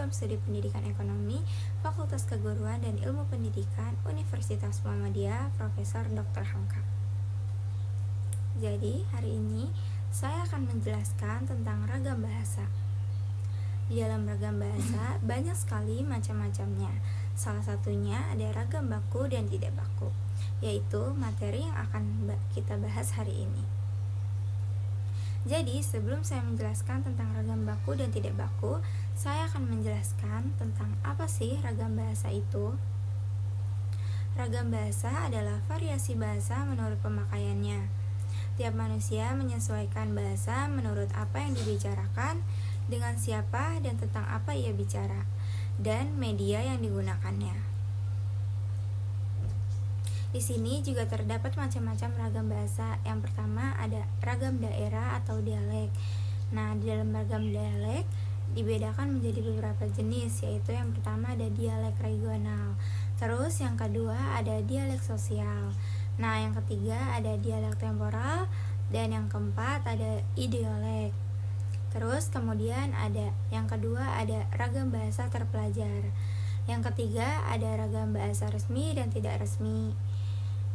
Program Studi Pendidikan Ekonomi, Fakultas Keguruan dan Ilmu Pendidikan, Universitas Muhammadiyah, Profesor Dr. Hamka. Jadi, hari ini saya akan menjelaskan tentang ragam bahasa. Di dalam ragam bahasa, banyak sekali macam-macamnya. Salah satunya ada ragam baku dan tidak baku, yaitu materi yang akan kita bahas hari ini. Jadi, sebelum saya menjelaskan tentang ragam baku dan tidak baku, saya akan menjelaskan tentang apa sih ragam bahasa itu. Ragam bahasa adalah variasi bahasa menurut pemakaiannya. Tiap manusia menyesuaikan bahasa menurut apa yang dibicarakan, dengan siapa dan tentang apa ia bicara, dan media yang digunakannya. Di sini juga terdapat macam-macam ragam bahasa. Yang pertama ada ragam daerah atau dialek. Nah, di dalam ragam dialek dibedakan menjadi beberapa jenis, yaitu yang pertama ada dialek regional. Terus yang kedua ada dialek sosial. Nah, yang ketiga ada dialek temporal, dan yang keempat ada idiolek. Terus kemudian ada yang kedua ada ragam bahasa terpelajar. Yang ketiga ada ragam bahasa resmi dan tidak resmi.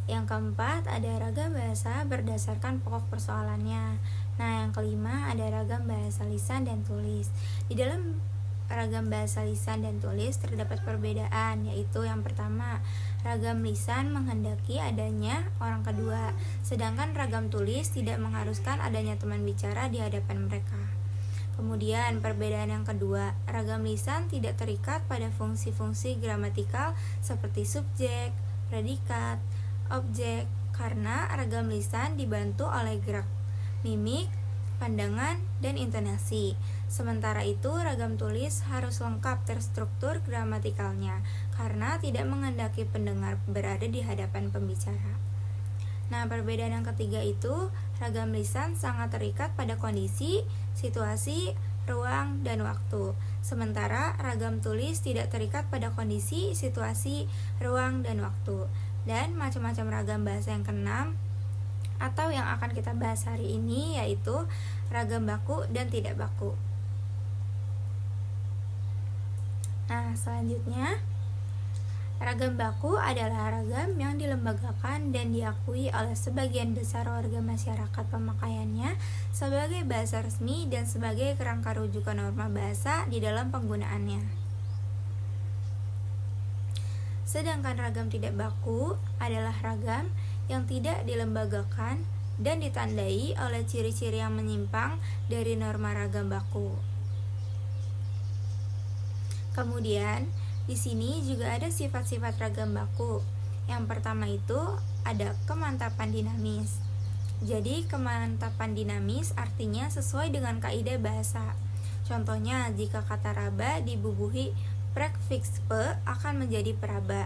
Yang keempat ada ragam bahasa berdasarkan pokok persoalannya. Nah, yang kelima ada ragam bahasa lisan dan tulis. Di dalam ragam bahasa lisan dan tulis terdapat perbedaan, yaitu yang pertama, ragam lisan menghendaki adanya orang kedua, sedangkan ragam tulis tidak mengharuskan adanya teman bicara di hadapan mereka. Kemudian perbedaan yang kedua, ragam lisan tidak terikat pada fungsi-fungsi gramatikal seperti subjek, predikat, objek, karena ragam lisan dibantu oleh gerak, mimik, pandangan, dan intonasi. Sementara itu, ragam tulis harus lengkap terstruktur gramatikalnya, karena tidak menghendaki pendengar berada di hadapan pembicara. Nah, perbedaan yang ketiga itu, ragam lisan sangat terikat pada kondisi, situasi, ruang, dan waktu. Sementara ragam tulis tidak terikat pada kondisi, situasi, ruang, dan waktu. Dan macam-macam ragam bahasa yang keenam atau yang akan kita bahas hari ini yaitu ragam baku dan tidak baku. Nah, selanjutnya ragam baku adalah ragam yang dilembagakan dan diakui oleh sebagian besar warga masyarakat pemakaiannya sebagai bahasa resmi dan sebagai kerangka rujukan norma bahasa di dalam penggunaannya. Sedangkan ragam tidak baku adalah ragam yang tidak dilembagakan dan ditandai oleh ciri-ciri yang menyimpang dari norma ragam baku. Kemudian, di sini juga ada sifat-sifat ragam baku. Yang pertama itu ada kemantapan dinamis. Jadi, kemantapan dinamis artinya sesuai dengan kaidah bahasa. Contohnya, jika kata raba dibubuhi prefiks pe akan menjadi peraba.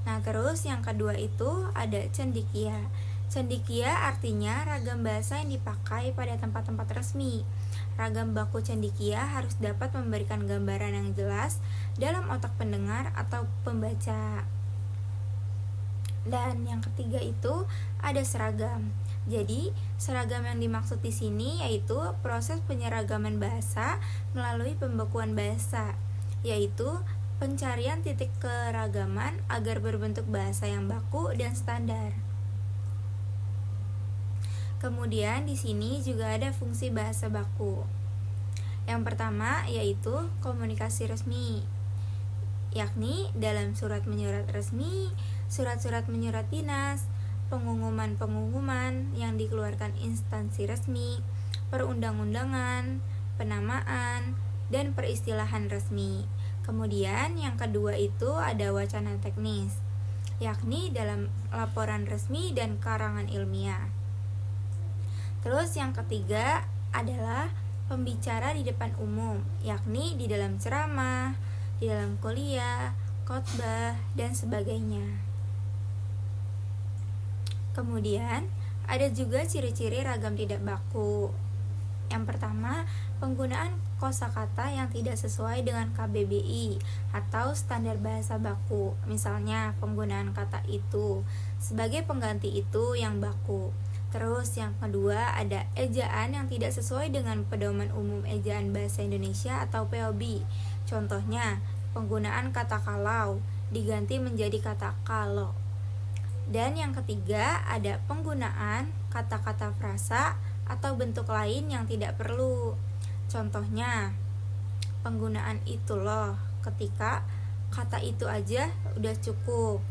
Nah, terus yang kedua itu ada cendikia. Cendikia artinya ragam bahasa yang dipakai pada tempat-tempat resmi. Ragam baku cendikia harus dapat memberikan gambaran yang jelas dalam otak pendengar atau pembaca. Dan yang ketiga itu ada seragam. Jadi, seragam yang dimaksud di sini yaitu proses penyeragaman bahasa melalui pembekuan bahasa, yaitu pencarian titik keragaman agar berbentuk bahasa yang baku dan standar. Kemudian di sini juga ada fungsi bahasa baku. Yang pertama yaitu komunikasi resmi, yakni dalam surat menyurat resmi, surat-surat menyurat dinas, pengumuman-pengumuman yang dikeluarkan instansi resmi, perundang-undangan, penamaan, dan peristilahan resmi. Kemudian yang kedua itu ada wacana teknis, yakni dalam laporan resmi dan karangan ilmiah. Terus yang ketiga adalah pembicara di depan umum, yakni di dalam ceramah, di dalam kuliah, khotbah, dan sebagainya. Kemudian ada juga ciri-ciri ragam tidak baku. Yang pertama, penggunaan kosakata yang tidak sesuai dengan KBBI atau standar bahasa baku. Misalnya, penggunaan kata itu sebagai pengganti itu yang baku. Terus yang kedua ada ejaan yang tidak sesuai dengan Pedoman Umum Ejaan Bahasa Indonesia atau POB. Contohnya, penggunaan kata kalau diganti menjadi kata kalau. Dan yang ketiga, ada penggunaan kata-kata frasa atau bentuk lain yang tidak perlu. Contohnya, penggunaan itu loh, ketika kata itu aja udah cukup.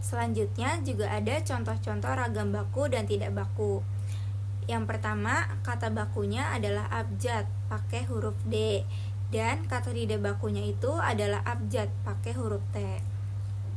Selanjutnya juga ada contoh-contoh ragam baku dan tidak baku. Yang pertama, kata bakunya adalah abjad pakai huruf D, dan kata tidak bakunya itu adalah abjad pakai huruf T.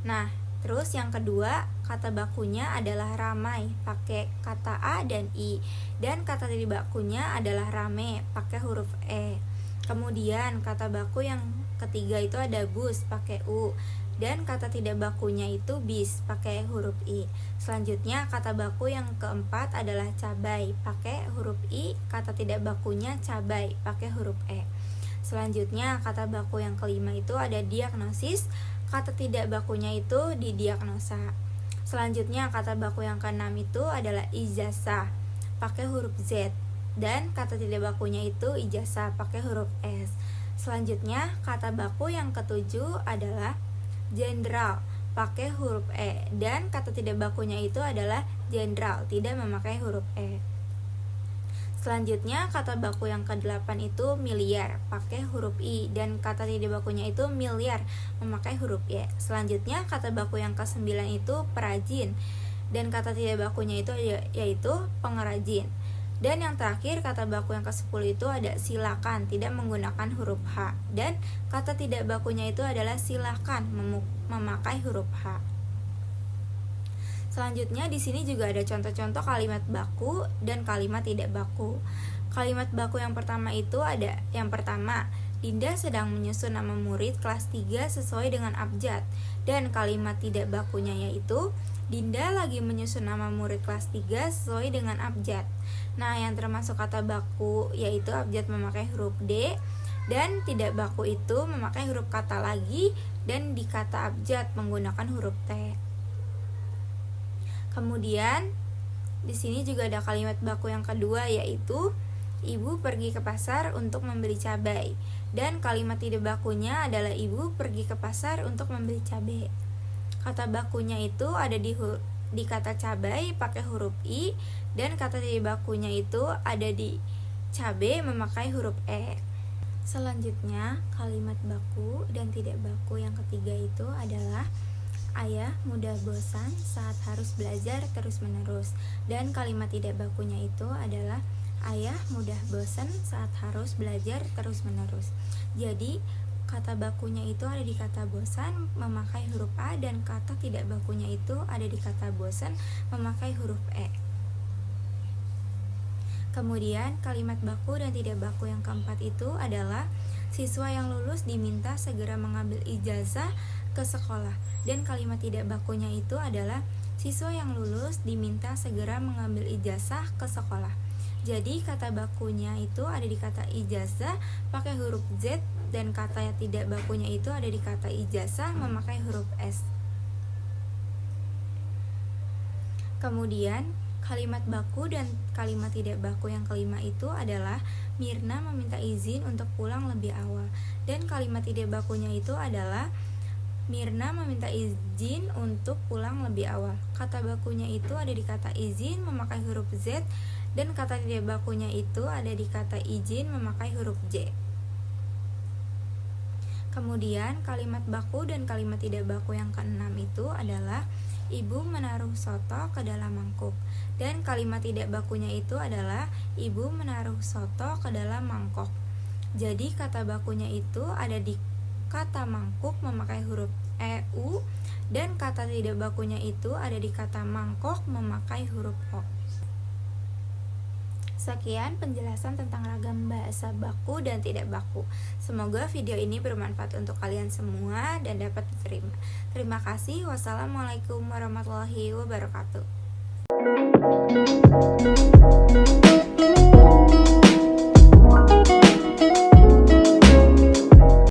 Nah, terus yang kedua, kata bakunya adalah ramai pakai kata A dan I, dan kata tidak bakunya adalah rame pakai huruf E. Kemudian kata baku yang ketiga itu ada bus pakai U, dan kata tidak bakunya itu bis pakai huruf I. Selanjutnya kata baku yang keempat adalah cabai pakai huruf I, kata tidak bakunya cabai pakai huruf E. Selanjutnya kata baku yang kelima itu ada diagnosis, kata tidak bakunya itu didiagnosa. Selanjutnya kata baku yang keenam itu adalah ijazah pakai huruf Z, dan kata tidak bakunya itu ijazah pakai huruf S. Selanjutnya kata baku yang ketujuh adalah jenderal pakai huruf E, dan kata tidak bakunya itu adalah jenderal tidak memakai huruf E. Selanjutnya kata baku yang ke-8 itu miliar pakai huruf I, dan kata tidak bakunya itu miliar memakai huruf Y. Selanjutnya kata baku yang ke-9 itu perajin, dan kata tidak bakunya itu yaitu pengrajin. Dan yang terakhir kata baku yang ke-10 itu ada silakan tidak menggunakan huruf H, dan kata tidak bakunya itu adalah silakan memakai huruf H. Selanjutnya di sini juga ada contoh-contoh kalimat baku dan kalimat tidak baku. Kalimat baku yang pertama itu ada yang pertama, Dinda sedang menyusun nama murid kelas 3 sesuai dengan abjad. Dan kalimat tidak bakunya yaitu Dinda lagi menyusun nama murid kelas 3 sesuai dengan abjad. Nah, yang termasuk kata baku yaitu abjad memakai huruf D, dan tidak baku itu memakai huruf kata lagi, dan di kata abjad menggunakan huruf T. Kemudian di sini juga ada kalimat baku yang kedua yaitu Ibu pergi ke pasar untuk membeli cabai, dan kalimat tidak bakunya adalah Ibu pergi ke pasar untuk membeli cabai. Kata bakunya itu ada di kata cabai pakai huruf I, dan kata tidak bakunya itu ada di cabai memakai huruf E. Selanjutnya kalimat baku dan tidak baku yang ketiga itu adalah Ayah mudah bosan saat harus belajar terus-menerus, dan kalimat tidak bakunya itu adalah Ayah mudah bosan saat harus belajar terus-menerus. Jadi kata bakunya itu ada di kata bosan memakai huruf A, dan kata tidak bakunya itu ada di kata bosan memakai huruf E. Kemudian kalimat baku dan tidak baku yang keempat itu adalah siswa yang lulus diminta segera mengambil ijazah ke sekolah, dan kalimat tidak bakunya itu adalah siswa yang lulus diminta segera mengambil ijazah ke sekolah. Jadi kata bakunya itu ada di kata ijazah pakai huruf Z, dan kata yang tidak bakunya itu ada di kata ijazah memakai huruf S. Kemudian kalimat baku dan kalimat tidak baku yang kelima itu adalah Mirna meminta izin untuk pulang lebih awal, dan kalimat tidak bakunya itu adalah Mirna meminta izin untuk pulang lebih awal. Kata bakunya itu ada di kata izin memakai huruf Z, dan kata tidak bakunya itu ada di kata izin memakai huruf J. Kemudian kalimat baku dan kalimat tidak baku yang keenam itu adalah Ibu menaruh soto ke dalam mangkuk, dan kalimat tidak bakunya itu adalah Ibu menaruh soto ke dalam mangkok. Jadi kata bakunya itu ada di kata mangkuk memakai huruf EU, dan kata tidak bakunya itu ada di kata mangkok memakai huruf O. Sekian penjelasan tentang ragam bahasa baku dan tidak baku. Semoga video ini bermanfaat untuk kalian semua dan dapat diterima. Terima kasih. Wassalamualaikum warahmatullahi wabarakatuh.